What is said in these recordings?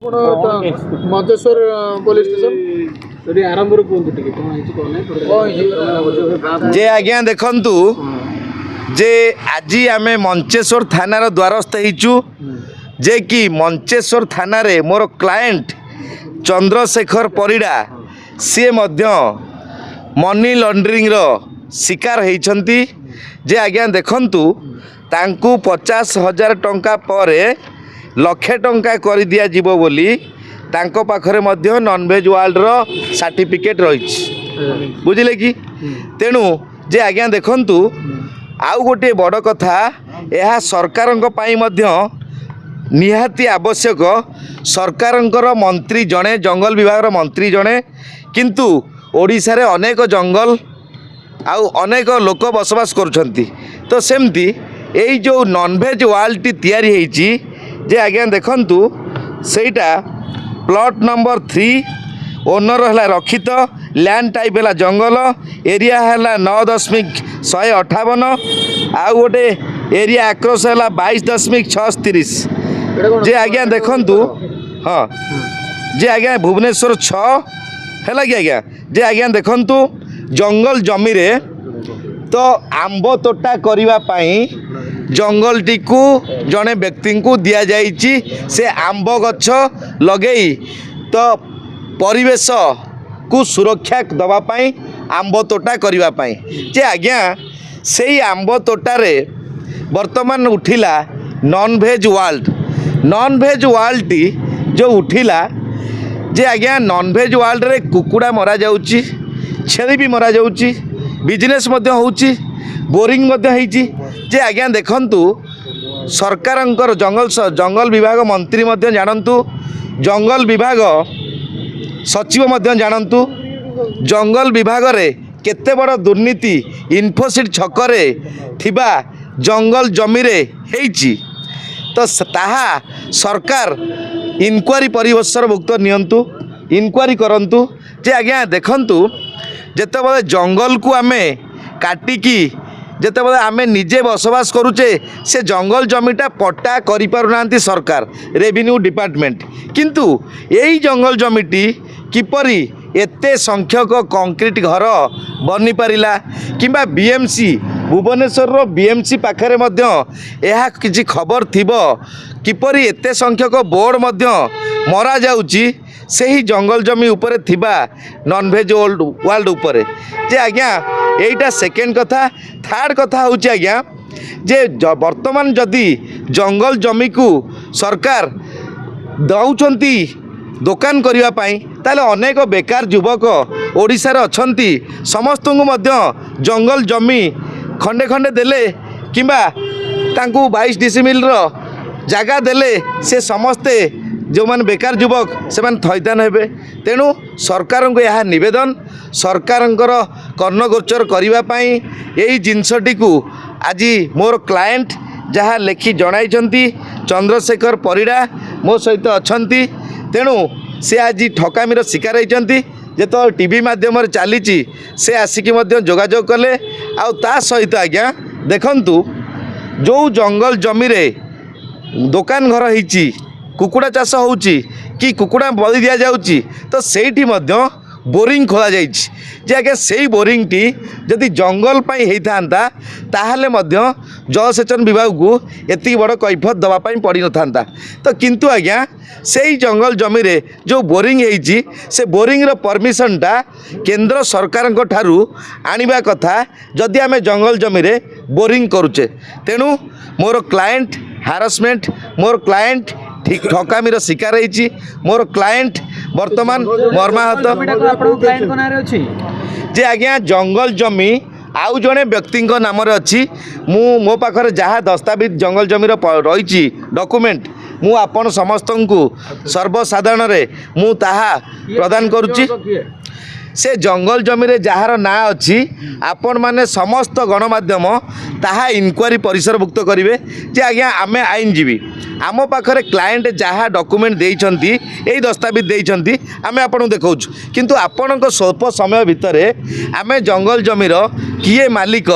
मजेश्वर police station आरंभ जे आज्ञा देखंतु जे आज आम मंचेश्वर थानार द्वारस्थ होइचु जे कि मंचेश्वर थाना रे मोर क्लाएंट चंद्रशेखर परिड़ा सी मध्य मनी लॉन्ड्रिंग रो शिकार होइछंती। जे आज्ञा देखंतु तांकू 50,000 टंका पर लक्षे टंका कर दिया जीवो बोली तांको पाखरे मध्य नॉनवेज वर्ल्ड रो सर्टिफिकेट रही बुझिले कि तेणु जे आज्ञा देखंतु आउ गोटे बड़ कथा यह सरकारंक पई मध्य निहाती आवश्यक। सरकारंकर मंत्री जड़े जंगल विभाग मंत्री जड़े किंतु ओडिशा रे अनेक जंगल आउ अनेक लोक बसवास करुछंती तो सेमती एई जो नॉनवेज वर्ल्ड टी तैयारी होईची जे आज्ञा देखंतु सेटा प्लॉट नंबर 3 ओनर है रक्षित लैंड टाइप है जंगल एरिया है 9.158 आउ गोटे एरिया आक्रस है 22.36 जे आज्ञा देखंतु हाँ जे आज्ञा भुवनेश्वर 6 है कि आज्ञा जे आज्ञा देखंतु जंगल जमी रे तो आंब तोटा करिवा पाई जंगल टी को जड़े व्यक्ति को दि जाइए से आंब गछ लगे तो परिवेश को सुरक्षा दवापाई आंब तोटा करने जे आज्ञा से आंब तोटारे वर्तमान उठिला नॉनवेज वर्ल्ड टी जो उठिला जे आज्ञा नॉनवेज वर्ल्ड रे कुकुड़ा मरा जाउची छेली भी मरा जाउची बिजनेस मध्य होउची बोरिंग मध्य होइची जे आज्ञा देखंतु सरकारंकर जंगल विभाग मंत्री मध्य जानतु जंगल विभाग सचिव मध्य जानतु जंगल विभाग रे केते बड़ दुर्नीति इन्फोसिट छकरे थिबा जंगल जमी रे हेइची तो ताहा सरकार इनक्वारी परिवेशर भुक्त नियंतु इनक्वारी करंतु जे आज्ञा देखंतु जेतेबेले जंगल को आमे काटिकी जेतेबेले आमे निजे बसवास करुचे से जंगल जमीटा पट्टा करि पारुनांती सरकार रेवेन्यू डिपार्टमेंट किंतु यही जंगल जमीटी किपरि एते संख्यक कंक्रीट घर बनी पारिला किंबा बीएमसी भुवनेश्वर रो बीएमसी पाखरे मध्य यह किछि खबर थिबो किपरि एते संख्यक बोर्ड मध्य मरा जाउची सही जंगल जमी उपरे थिबा नॉनवेज वर्ल्ड उपरे जे आज्ञा एटा सेकेंड कथा। थर्ड कथा होची आज्ञा जे वर्तमान जदि जंगल जमी को सरकार दउचंती दुकान करिवा पाई ताले अनेक बेकार युवक ओडिशा रे अछंती समस्त को मध्य जंगल जमी खंडे खंडे देले किंबा तांकू 22 डिसिमिल रो जागा देले से समस्ते जो मैंने बेकार युवक से थैतान हे तेणु सरकार को यह निवेदन सरकारंकर कर्णगोचर करने यही जिनसटी को आज मोर क्लाएंट जहाँ लेखि जणाई चंद्रशेखर परिड़ा मो सहित अच्छा तेणु से आज ठकामीर शिकार होती जो टीवी माध्यम चली से आसिक जोगाजोग कले आ सहित आज्ञा देखंतु जो जंगल जमी रे दुकान घर होती कुकुड़ा चाष होउची कि कुकुड़ा बलि दिया जाउची तो सेठी मध्य बोरिंग खोला जाइछि जे आगे सेही बोरिंग टी जदि जंगल पाई हेइथांता ताहले मध्य जलसेचन विभाग को एति बड़ कैफत दवा पाई पड़ी न थांता तो किंतु आज्ञा सेही जंगल जमी रे जो बोरिंग हेइछि से बोरिंग रो परमिशन टा केंद्र सरकार को ठारू आनिबा कथा जदि आमे जंगल जमी रे बोरिंग करूचे तेणु मोर क्लाएंट हारासमेंट मोर क्लाएंट ठीक ठकामीर शिकार होती मोर क्लाएंट वर्तमान मर्माहत जे आज्ञा जंगल जमी आउ जड़े व्यक्ति नाम अच्छी मो पाखरे जहाँ दस्तावेज जंगल जमी रही डॉक्यूमेंट मु आपण समस्त को सर्वसाधारण रे मु ताहा प्रदान करुच्ची से जंगल जमी जार ना अच्छी आपण मैंने समस्त गणमाध्यम ताहा इनक्वारी परिसरभुक्त करेंगे जे आज्ञा आम आईनजीवी आम पाखे क्लाएंट जहाँ डॉक्यूमेंट देइछंती यही दस्तावेज देइछंती आम आपको देखा किंतु आपण स्वल्प समय भितर आम जंगल जमीर किए मालिक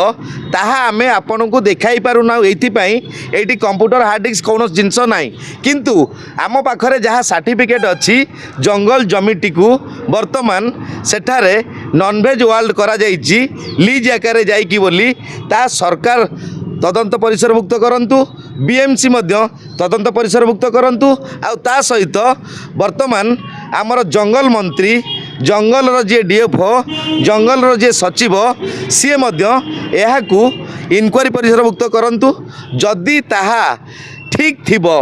ताहा आम आपण को देखाई पारुना ये कंप्यूटर हार्ड डिस्क कौन जिनस ना किंतु आम पाखे जहाँ सर्टिफिकेट अच्छी जंगल जमीटी को वर्तमान सेठारे नॉनवेज वर्ल्ड करा जाइछि लीज आकार जाइकी बोली ता सरकार तदंत परिसरभुक्त करंतु बीएमसी मध्य तदंत परिसरभुक्त करंतु आ ता सहित वर्तमान आमर जंगल मंत्री जंगल जे डीएफओ जंगल जे सचिव सी यहाकू इनक्वारी परिसरभुक्त करंतु जदि ताहा ठीक थिबो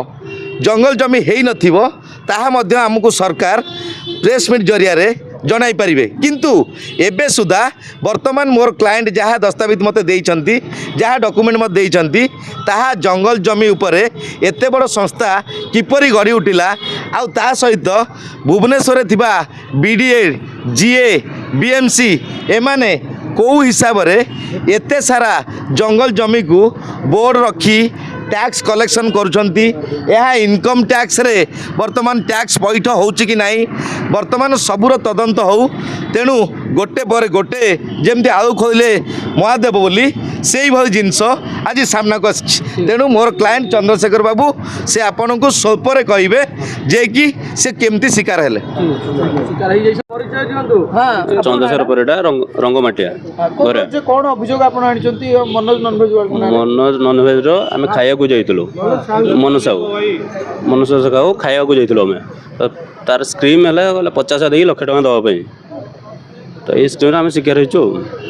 जंगल जमी हेई नथिबो ताहा मध्य आमको सरकार प्रेस मीट जरिया जनाई पारिबे किंतु एबे सुधा वर्तमान मोर क्लाएंट जहाँ दस्तावेज मते देइछंती जहाँ डॉक्यूमेंट मते देइछंती ताहा जंगल जमी उपरे एते बड़ संस्था किपरि गढ़ी उठिला आउ ता सहित भुवनेश्वर थिबा बीडीए जीए बीएमसी एमाने कौ हिसाब रे एते सारा जंगल जमी को बोर्ड रखी टैक्स कलेक्शन करुछंती यह इनकम टैक्स रे वर्तमान टैक्स पैठ होउछि कि नाही वर्तमान सबुर तदंत हो तेणु गोटे पर गोटे जमती आलू खोले महादेव बोली से भाई जिनस आज सामना को तेणु मोर क्लाएंट चंद्रशेखर बाबू से आपण को स्वल्परे कहिबे जे कि से केमती शिकार हेले चंद्रशेखर परिडा रंगमाटिया घरे कौन अभियोग आपण आनिचंती मनोज नॉनवेज मनोज नॉनवेज रो आमे खाया को जाइतलो मनु साहू खाया को जाइतलो आमे तो तार स्क्रीम हला 50,000 देई लाख टका दवा पई तो ये स्क्रीम आमे शिकार होइचो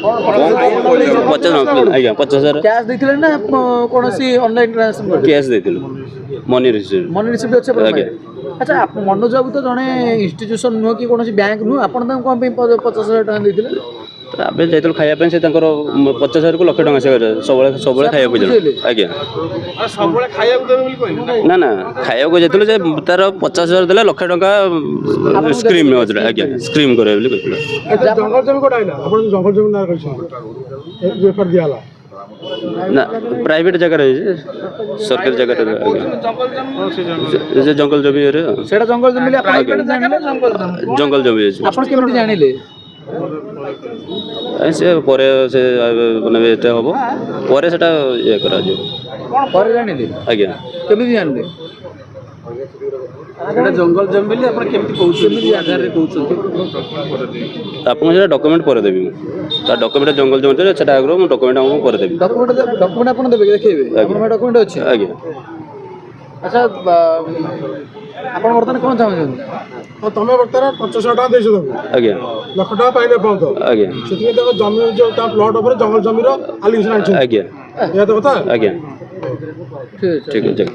50,000 आज्ञा 50,000 कैश देथिले ना कोनसी ऑनलाइन ट्रांजैक्शन कैश देथिलो मनी रिसीव अच्छे आज्ञा अच्छा मनोज बाबू तो जने इंस्टीट्यूशन नुह कि कोनसी बैंक नु आपण त कोन पे 50,000 टका देथिले तो आबे जाइतलो खाया पे से तंकर 50,000 को लाख टका से सबले खाया को जाइतलो आज्ञा सबले खाया को देबे बोली कहली ना ना खाया को जाइतलो जे तार 50,000 देला लाख टका स्क्रीम में होतला आज्ञा स्क्रीम करे बोली कहतलो जंगल जमी कोड आइला आपण जंगल जमी ना कहछन पेपर दियाला ना प्राइवेट जगह रहे सरकारी जगह रहे जंगल जमी रे सेटा जंगल जमी ले आपण जानिले जंगल जमी आपण केमति जानिले ऐसे परे से माने एते हबो परे सेटा ये करा जो कोन परे जानिले आज्ञा केमति जानिले सेटा जंगल जमी ले आपण केमति कहउछ केमति आधार रे कहउछ आपन सेटा डॉक्यूमेंट परे देबी ता डॉक्यूमेंट जंगल जमी रे सेटा आग्रो मु डॉक्यूमेंट हमको परे देबी डॉक्यूमेंट आपण देबे देखैबे आपण डॉक्यूमेंट अछि आज्ञा अच्छा आपण वर्तमान कोन चाहछन तो तमे वर्तमान 50,000 टका देइछ तमे आज्ञा लाख टका पाइले पाउतो आज्ञा सेति देखो जमी जो ता प्लॉट ऊपर जंगल जमीर आलिंगन आछि आज्ञा या तो बता आज्ञा ठीक ठीक है